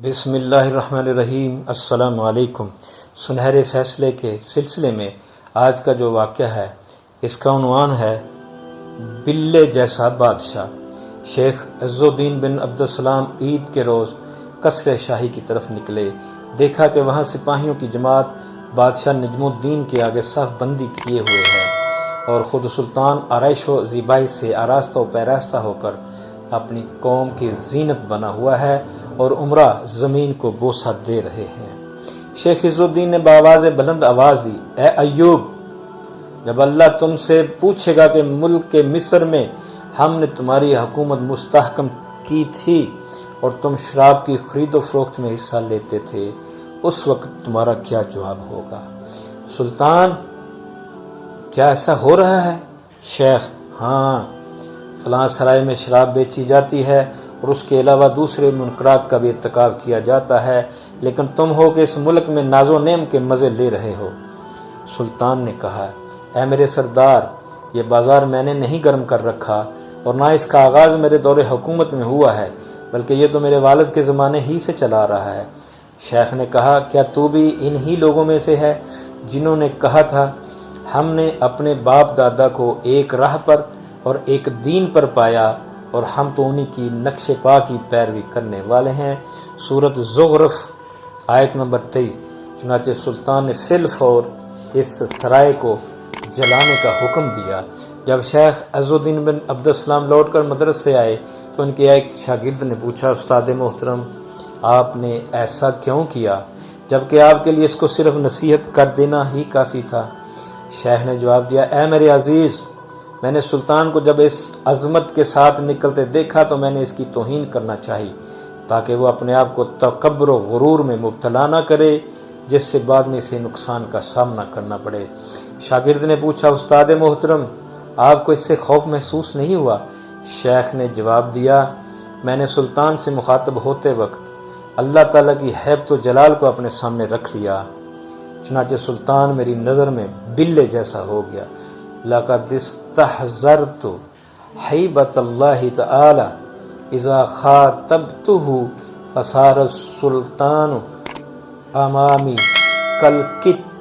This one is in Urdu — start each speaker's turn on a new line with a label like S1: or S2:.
S1: بسم اللہ الرحمن الرحیم۔ السلام علیکم۔ سنہرے فیصلے کے سلسلے میں آج کا جو واقعہ ہے اس کا عنوان ہے بلے جیسا بادشاہ۔ شیخ عز الدین بن عبدالسلام عید کے روز قصر شاہی کی طرف نکلے، دیکھا کہ وہاں سپاہیوں کی جماعت بادشاہ نجم الدین کے آگے صف بندی کیے ہوئے ہے اور خود سلطان آرائش و زیبائی سے آراستہ و پیراستہ ہو کر اپنی قوم کی زینت بنا ہوا ہے اور عمرہ زمین کو بوسہ دے رہے ہیں۔ شیخ عز الدین نے بآواز بلند آواز دی، اے ایوب، جب اللہ تم سے پوچھے گا کہ ملک کے مصر میں ہم نے تمہاری حکومت مستحکم کی تھی اور تم شراب کی خرید و فروخت میں حصہ لیتے تھے، اس وقت تمہارا کیا جواب ہوگا؟ سلطان، کیا ایسا ہو رہا ہے؟ شیخ، ہاں، فلاں سرائے میں شراب بیچی جاتی ہے اور اس کے علاوہ دوسرے منکرات کا بھی ارتکاب کیا جاتا ہے، لیکن تم ہو کہ اس ملک میں ناز و نعم کے مزے لے رہے ہو۔ سلطان نے کہا، اے میرے سردار، یہ بازار میں نے نہیں گرم کر رکھا اور نہ اس کا آغاز میرے دور حکومت میں ہوا ہے، بلکہ یہ تو میرے والد کے زمانے ہی سے چلا رہا ہے۔ شیخ نے کہا، کیا تو بھی انہی لوگوں میں سے ہے جنہوں نے کہا تھا ہم نے اپنے باپ دادا کو ایک راہ پر اور ایک دین پر پایا اور ہم تو انہی کی نقش پا کی پیروی کرنے والے ہیں؟ سورۃ زخرف آیت نمبر 23۔ چنانچہ سلطان نے فی الفور اس سرائے کو جلانے کا حکم دیا۔ جب شیخ عز الدین بن عبدالسلام لوٹ کر مدرسے سے آئے تو ان کے ایک شاگرد نے پوچھا، استاد محترم، آپ نے ایسا کیوں کیا جبکہ آپ کے لیے اس کو صرف نصیحت کر دینا ہی کافی تھا؟ شیخ نے جواب دیا، اے میرے عزیز، میں نے سلطان کو جب اس عظمت کے ساتھ نکلتے دیکھا تو میں نے اس کی توہین کرنا چاہی تاکہ وہ اپنے آپ کو تکبر و غرور میں مبتلا نہ کرے جس سے بعد میں اسے نقصان کا سامنا کرنا پڑے۔ شاگرد نے پوچھا، استاد محترم، آپ کو اس سے خوف محسوس نہیں ہوا؟ شیخ نے جواب دیا، میں نے سلطان سے مخاطب ہوتے وقت اللہ تعالیٰ کی ہیبت و جلال کو اپنے سامنے رکھ لیا، چنانچہ سلطان میری نظر میں بلے جیسا ہو گیا۔ لقد استحضرت حیبت اللہ تعالی اذا خاطبته فصار السلطان امامی کالقط